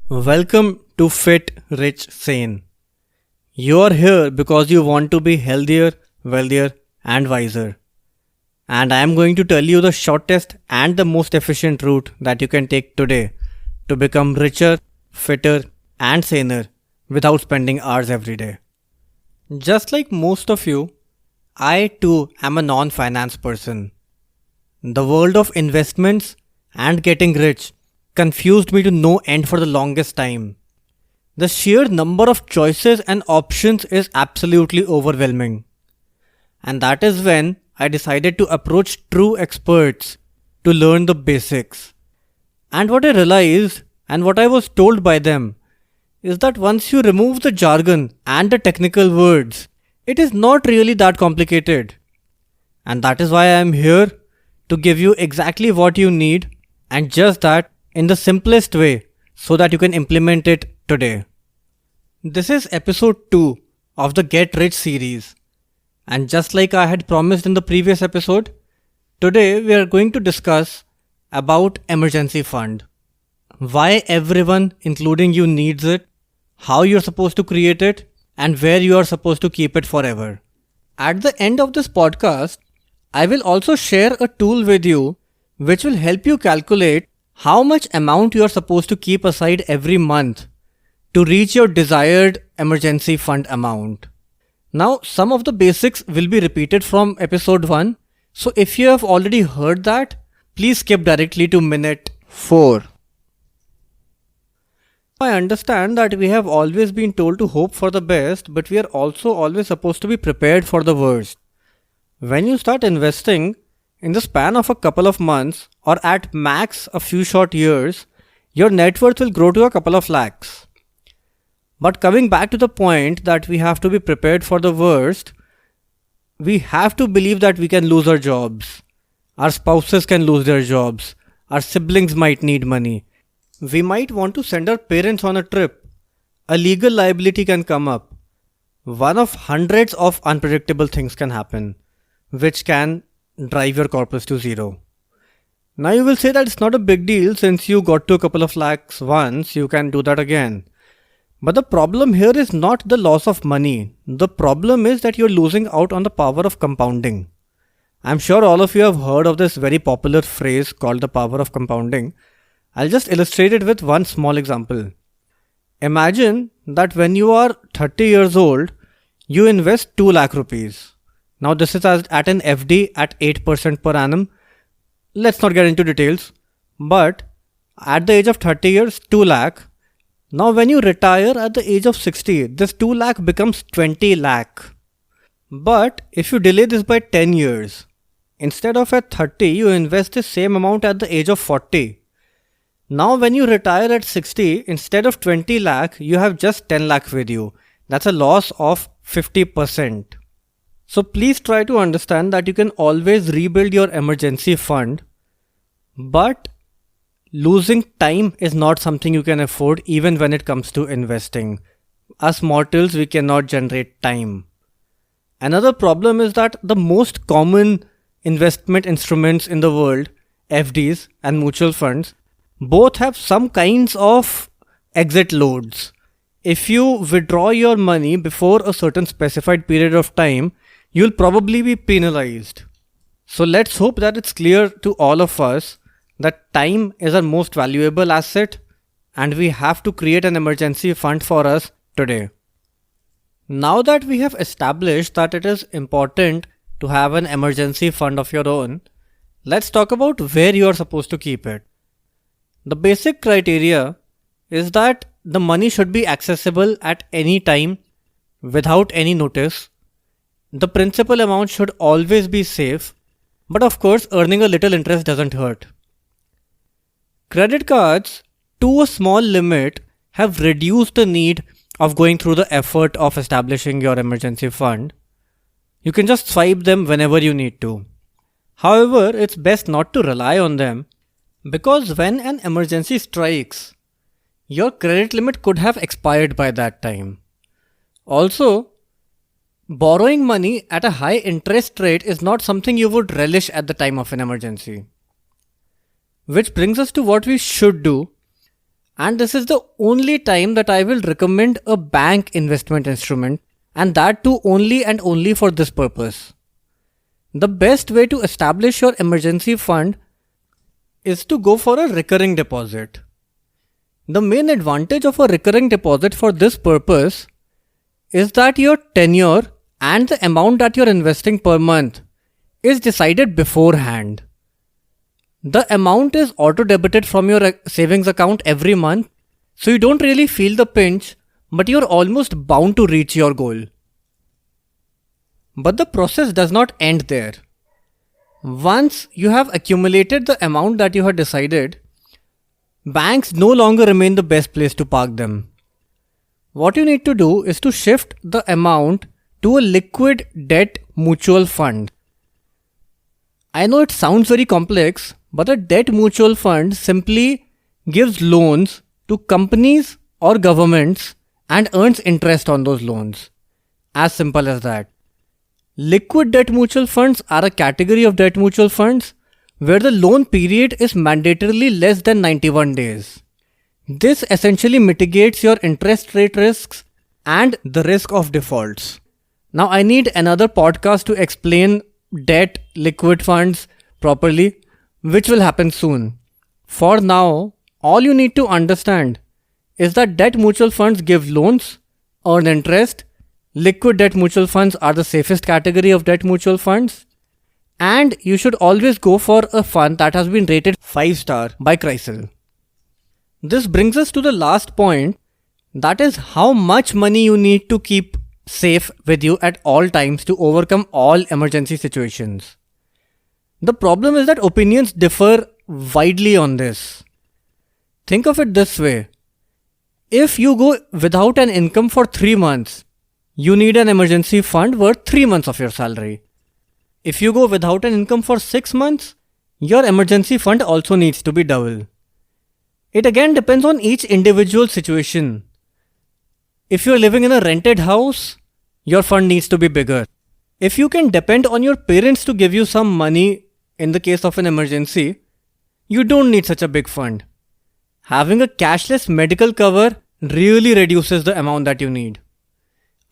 Welcome to Fit, Rich, Sane. You are here because you want to be healthier, wealthier, and wiser. And I am going to tell you the shortest and the most efficient route that you can take today to become richer, fitter, and saner without spending hours every day. Just like most of you, I too am a non finance person. The world of investments and getting rich confused me to no end for the longest time. The sheer number of choices and options is absolutely overwhelming. And that is when I decided to approach true experts to learn the basics. And what I realized and what I was told by them is that once you remove the jargon and the technical words, it is not really that complicated. And that is why I am here to give you exactly what you need and just that in the simplest way so that you can implement it today. This is episode 2 of the Get Rich series. And just like I had promised in the previous episode, today we are going to discuss about emergency fund. Why everyone including you needs it, how you're supposed to create it, and where you are supposed to keep it forever. At the end of this podcast, I will also share a tool with you which will help you calculate how much amount you are supposed to keep aside every month to reach your desired emergency fund amount. Now, some of the basics will be repeated from episode 1. So if you have already heard that, please skip directly to minute 4. I understand that we have always been told to hope for the best, but we are also always supposed to be prepared for the worst. When you start investing, in the span of a couple of months or at max a few short years, your net worth will grow to a couple of lakhs. But coming back to the point that we have to be prepared for the worst, we have to believe that we can lose our jobs. Our spouses can lose their jobs. Our siblings might need money. We might want to send our parents on a trip. A legal liability can come up. One of hundreds of unpredictable things can happen, which can drive your corpus to zero. Now you will say that it's not a big deal since you got to a couple of lakhs once, you can do that again. But the problem here is not the loss of money. The problem is that you're losing out on the power of compounding. I'm sure all of you have heard of this very popular phrase called the power of compounding. I'll just illustrate it with one small example. Imagine that when you are 30 years old, you invest 2 lakh rupees. Now this is at an FD at 8% per annum. Let's not get into details. But at the age of 30 years, 2 lakh. Now when you retire at the age of 60, this 2 lakh becomes 20 lakh. But if you delay this by 10 years, instead of at 30, you invest the same amount at the age of 40. Now when you retire at 60, instead of 20 lakh, you have just 10 lakh with you. That's a loss of 50%. So please try to understand that you can always rebuild your emergency fund, but losing time is not something you can afford even when it comes to investing. As mortals, we cannot generate time. Another problem is that the most common investment instruments in the world, FDs and mutual funds, both have some kinds of exit loads. If you withdraw your money before a certain specified period of time, you'll probably be penalized. So let's hope that it's clear to all of us that time is our most valuable asset and we have to create an emergency fund for us today. Now that we have established that it is important to have an emergency fund of your own, let's talk about where you are supposed to keep it. The basic criteria is that the money should be accessible at any time without any notice. The principal amount should always be safe, but of course earning a little interest doesn't hurt. Credit cards, to a small limit, have reduced the need of going through the effort of establishing your emergency fund. You can just swipe them whenever you need to. However, it's best not to rely on them because when an emergency strikes, your credit limit could have expired by that time. Also, borrowing money at a high interest rate is not something you would relish at the time of an emergency. Which brings us to what we should do. And this is the only time that I will recommend a bank investment instrument, and that too only and only for this purpose. The best way to establish your emergency fund is to go for a recurring deposit. The main advantage of a recurring deposit for this purpose is that your tenure and the amount that you're investing per month is decided beforehand. The amount is auto-debited from your savings account every month, so you don't really feel the pinch, but you're almost bound to reach your goal. But the process does not end there. Once you have accumulated the amount that you have decided, banks no longer remain the best place to park them. What you need to do is to shift the amount to a liquid debt mutual fund. I know it sounds very complex, but a debt mutual fund simply gives loans to companies or governments and earns interest on those loans. As simple as that. Liquid debt mutual funds are a category of debt mutual funds where the loan period is mandatorily less than 91 days. This essentially mitigates your interest rate risks and the risk of defaults. Now I need another podcast to explain debt liquid funds properly, which will happen soon. For now, all you need to understand is that debt mutual funds give loans, earn interest. Liquid debt mutual funds are the safest category of debt mutual funds, and you should always go for a fund that has been rated 5-star by CRISIL. This brings us to the last point, that is how much money you need to keep safe with you at all times to overcome all emergency situations. The problem is that opinions differ widely on this. Think of it this way. If you go without an income for 3 months, you need an emergency fund worth 3 months of your salary. If you go without an income for 6 months, your emergency fund also needs to be double. It again depends on each individual situation. If you're living in a rented house, your fund needs to be bigger. If you can depend on your parents to give you some money in the case of an emergency, you don't need such a big fund. Having a cashless medical cover really reduces the amount that you need.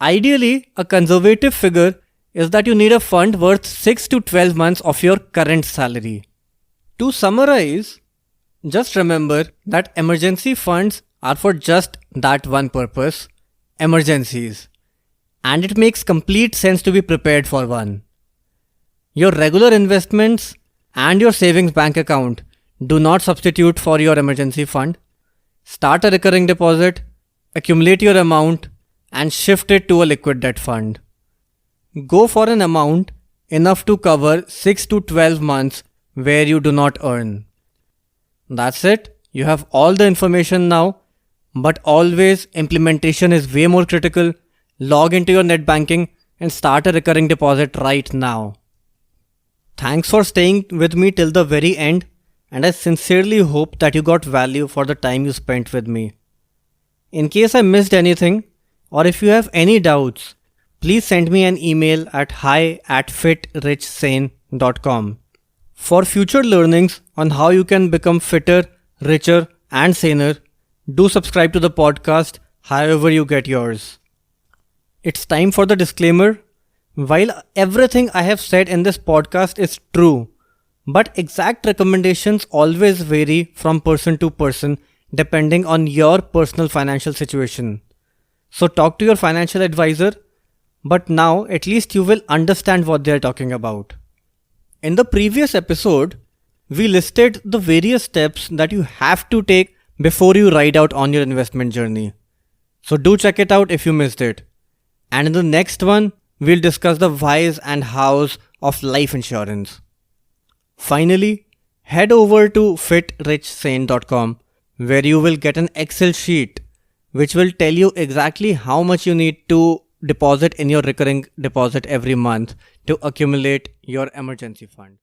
Ideally, a conservative figure is that you need a fund worth 6 to 12 months of your current salary. To summarize, just remember that emergency funds are for just that one purpose, emergencies. And it makes complete sense to be prepared for one. Your regular investments and your savings bank account do not substitute for your emergency fund. Start a recurring deposit, accumulate your amount, and shift it to a liquid debt fund. Go for an amount enough to cover 6 to 12 months where you do not earn. That's it. You have all the information now, but always implementation is way more critical. Log into your net banking and start a recurring deposit right now. Thanks for staying with me till the very end, and I sincerely hope that you got value for the time you spent with me. In case I missed anything, or if you have any doubts, please send me an email at hi@fitrichsane.com. For future learnings on how you can become fitter, richer, and saner, do subscribe to the podcast however you get yours. It's time for the disclaimer. While everything I have said in this podcast is true, but exact recommendations always vary from person to person depending on your personal financial situation. So talk to your financial advisor, but now at least you will understand what they are talking about. In the previous episode, we listed the various steps that you have to take before you ride out on your investment journey. So do check it out if you missed it. And in the next one, we'll discuss the whys and hows of life insurance. Finally, head over to fitrichsane.com where you will get an Excel sheet which will tell you exactly how much you need to deposit in your recurring deposit every month to accumulate your emergency fund.